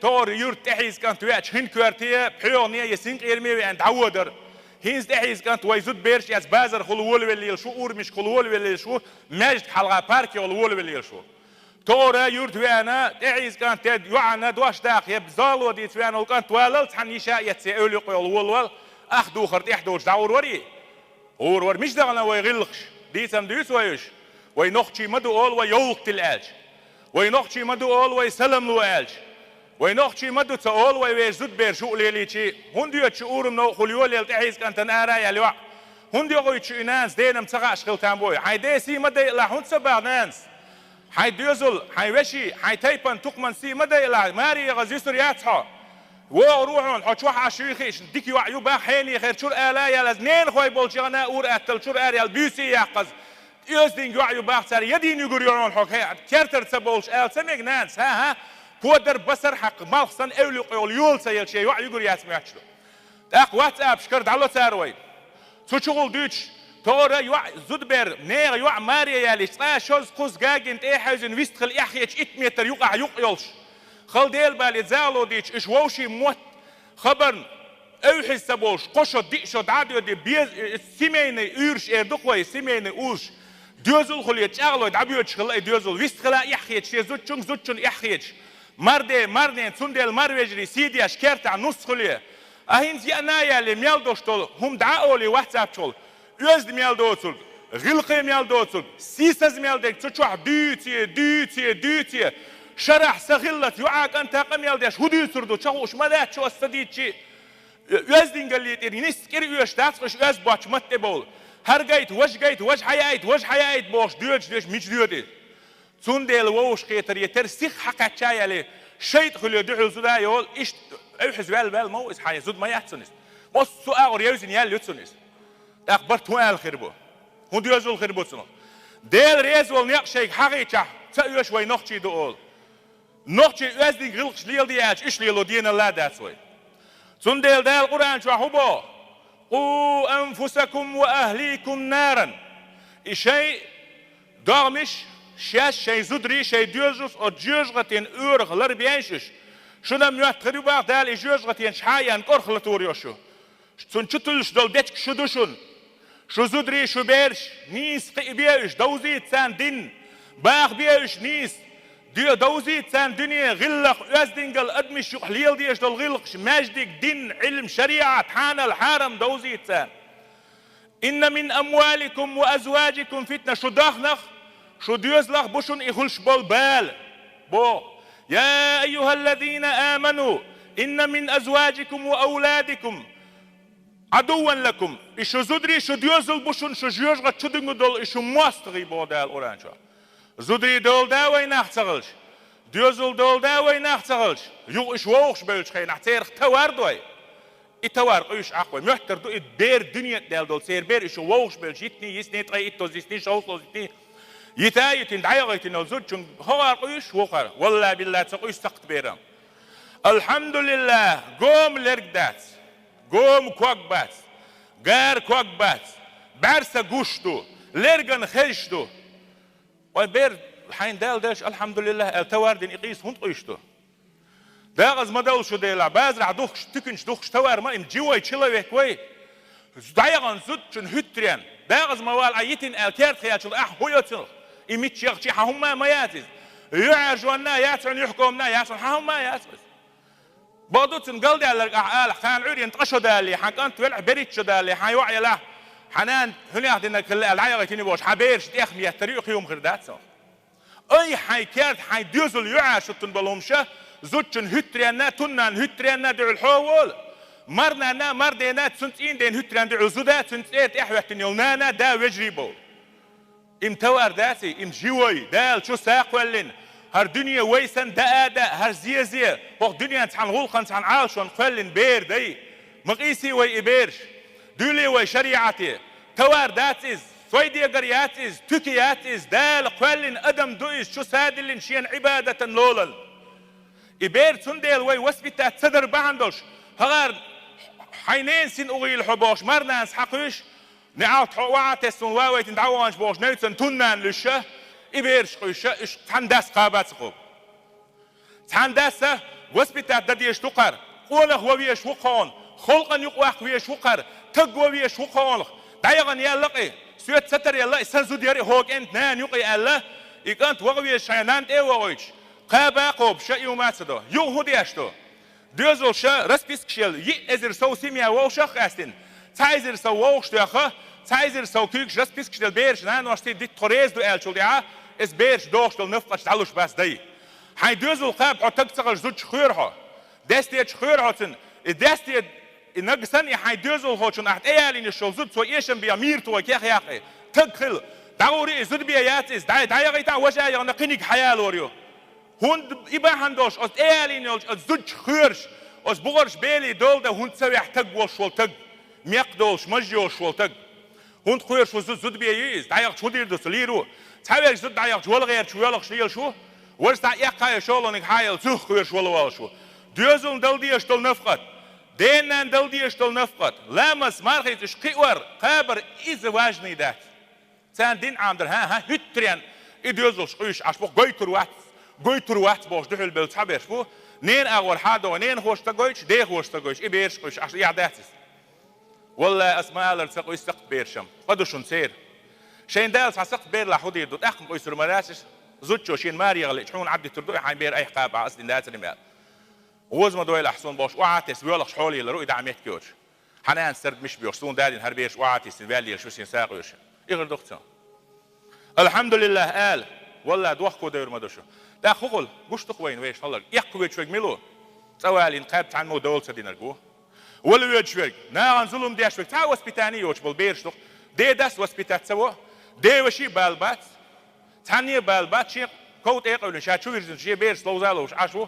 تور يورت تحيز كانت وياتش هن كوارتيه بحيونيه يسينك إرمي وعند عودر هينز تحيز كانت ويزود بيرش ياس بازر خلوول واللي شو أور مش خلوول واللي شو ماجد حلقة باركي خلوول واللي شو تورا يورت ويانا تحيز كانت تد يوعنا دواش داخ يبزال وديت ويانا وكانت واللت حن يشاء يتسي أولي قيل أخدو خرت إحدوش داور وري ور مش دغنا ويغلقش ديسم ديس ويش وينخشي مدو أول ويولق الألش وينخشي مدو أول ويسلم له ألش وينخشي مدو تأول ويزود بيرشو ليليشي هنديو تشعور منو خليول يلتحيز كانت نارا يلوع هنديو قوي ناس دينم تغاش خلتان بوي هاي سي مدى لا هند سبع ناس هاي ديوزل هاي وشي هاي تايبان تقمن سي مدى لا ماري غزيسر ياتها وروحون حشوح عشيخيش ديك يوعيو باحيني خير شور آلايا لازنين خوي بولشيغنا اور أتل شور آريال بيوسي ياقز يوزدين يوعيو باحسار يدين يقولون حق هي كرتر تبولش آل سميق ناس ها بودر بصر حق مالخصن أولي قيول يول سيل شيء يوعيو يقول ياسمعشلو تاق واتساب شكرد على ساروي تشغل دوتش تورا يوع زودبر نير يوع ماريا ياليش شوز قوز جاجنت ايه حيزن ويستخل يحيش 100 متر يوقع يقيلش خل ديل بالي زالو ديش اش ووشي موت خبر اوحي سبوش قشد ديشد عاديو دي بيز سيميني اورش اردقوي سيميني اوش ديوزل خليتش اغلو دعبيوتش خلي ديوزل ويستخلا يحيش زوتشون يحيش مردين سندل مروجري سيدي اشكرت نص خليه اهين زي انايا اللي ميالدوش طول هم دعاو لي واتساب طول يوزد ميالدوتول غلقي ميالدوتول سيسز ميالدك تشوح دوتي شرح سغلت يعاك أنت قم يلديش هدي سردو تشوش مدات شو استديتشي يزدين قال لي تري نسكر يوش تاسقش يز باتش متبول هر جيت وش حيايت بوش دوش مش دودي سندل ووش خيتر يتر سيخ حقا تشاي لي شيت خلي دحل زدا يول ايش اوحز بال مو اس حيا زود ما يحسنس بص سؤال يوزن يال يتسنس اخبرت هو الخربو هو يوزل الخربو سنو ديل ريز والنيق شيك حقيقة تأيوش وي نخشي دول نخشي يزدين غلقش ليل دياج إيش ليلو دين الله داتسوي سندل دال القرآن شو حبو قو أنفسكم وأهليكم نارا إشي دارمش شاش شي زدري شي ديوزوس أو ديوزغتين أورغ لربيانشش شنا ميوات تريبار دال إجوزغتين شحايا نكورخ لتوريوشو سنشتلش دول بيتك شدوشون شو زدري شو بيرش نيس قيبيش دوزيت سان دين باغ بيش نيس دي دوزيت سان دنيا غلق أزدنقل أدمش يقحليل ديش دول غلق ماجدك دين علم شريعة حان الحرم دوزيت سان إن من أموالكم وأزواجكم فتنة شو داخنخ شو ديوزلخ بوشن إخلش بال بو يا أيها الذين آمنوا إن من أزواجكم وأولادكم عدوا لكم إيشو زدري شو ديوزل بوشن شو جيوزغة تشدنغ دول إيشو مواستغي بودال أورانشو زدري دول داوي ناختغلش ديوزل دول داوي ناختغلش يو إيش ووخش بيلش خي نحتيرخ تواردوي إتوار إيش أقوي محتر دو إتبير دنيا دال دول سير بير إيشو ووخش بيلش يتني يسني تغي إتوز يسني شوصل يتني يتايتين دعيغيتين وزدشن هوار إيش وخر والله بالله تقويش سقط بيرام الحمد لله قوم لرقدات قوم كوكبات غير كوكبات برسا قوشتو لرقن خيشتو وبير حين دال داش الحمد لله التواردين يقيس هنط قيشتو داغز ما دولشو ديلا بازرع دوخش تكنش دوخش توار ما ام جيوي تشيلوي كوي دايغن زدشن هتريان داغز موال عيتين الكيرت خياتشل هويوتن إميتش يغشي حهما ما ياتز يعجونا ياتن يحكمنا ياتن حهما ياتز بعضوتن قلدي على الأعال خان عوري انتقشوا دالي حكانت ولع بريتشو دالي حيوعي له حنان هنا هدينا كل العيغة تيني بوش حبيرش تيخ مية تريق يوم غردات سو أي حيكارت حيديوزل يعاشتن بالهمشة زوجن هتريانا تنان هتريانا دعو الحوول مرنا مردينا تسنتين دين هتريان دعو زودات سنتين إحوحتن يلنانا دا وجريبو إم توار داسي إم جيوي دال شو ساق ولين هر دنيا ويسن دا هر زي وقت دنيا تحن غلقا تحن عالشون قلن بير دي مقيسي وي إبيرش دولي وي شريعتي توار داتيز سويدي قرياتيز تكياتيز دال قلن أدم دويز شو سادلين شين عبادة لولل إبير تنديل وي وسبتات صدر باندوش هغار حينين سين أغيل حبوش مرناس حقوش نعاوت حواتس واويتن دعوانش بوش نيتن تنان لشه إبيرش قيشة إش تحندس قابات سقوب تحندسة وسبيتات دديش تقر قوله ويش وقان خلقا يقواق ويش وقر تقوى ويش وقان دايغن يلقي سويت ستر يلا سنزود يري هوك انت نان يقي الله يكانت وغويش شاينان ايوه قابا قوب شا يوماتسدو يوهودي اشتو دوزل شا رسبيسكشيل يأزر سو سيميا ووشاق استين تايزر سو ووشتو يخا تايزر سو كيكش رسبيسكشيل بيرش نان واشتي دي توريز دو الشل ديها اس بيرش دوشتل نفقش تعلوش باس دي هاي دوزل قاب عتق تغل زود شخيرها دستي شخيرها تن دستي نقصن هاي دوزل هوشن احت ايالين الشل زود سو ايشن بيا ميرتو كيخ ياخي تدخل داوري زود بيا ياتيز داي غيتا وجا يغنقينيك حيال وريو هون إبا هندوش أز إيالينيلش أز زوج خيرش أز بغرش بيلي دولده هون تسوي احتق وشول تق ميقدولش مجيوش وشول تق هون خيرش وزود زود بيجيز دايق شو دير دوس ليرو تسوي زود دايق جول غير شو يلق شيل شو ورس دايق هاي شولونك هايل زوج خيرش ولا شو دوزون دلدي اشتل نفقت دينان دلدي اشتل نفقت لامس مارخيت اشقيور قابر إذا واجني دات سان دين عامدر ها هتريان إدوزوش قيش عشبوق قيتر واحد قويتر واحد باش دخل بالتحبير شو نين أول حدا ونين خوش تقويش ده خوش تقويش إبيرش قويش عشان يعداتس والله أسماء لرسق ويسق بيرشم قدوشون سير شين دالس عسق بير لحودي دوت أخم قويس رمراسش زوجو شين ماري غلي شحون عبد تردوي حين بير أي قاب أصل دات المال وزما دويل أحسن باش وعاتس بيولخ حولي لرؤي دعميت كيوش حنان سرد مش بيوصلون دادين هربيش وعاتس الفالي شو سين ساقوش يغير دكتور الحمد لله قال والله دوخكو دير مدوشو دا خغل قوش تقوين ويش طلق يقوي شوك ميلو سوالي نقاب عن مو دول سدينرجو ولا ويد شوك ناغن ظلم دي شوك تا وسبيتاني يوش بالبيرش تق دي داس وسبيتات سوا دي وشي بالبات تاني بالبات شي كوت ايقو لشات شو يرزن شي بيرش لو زالوش عشو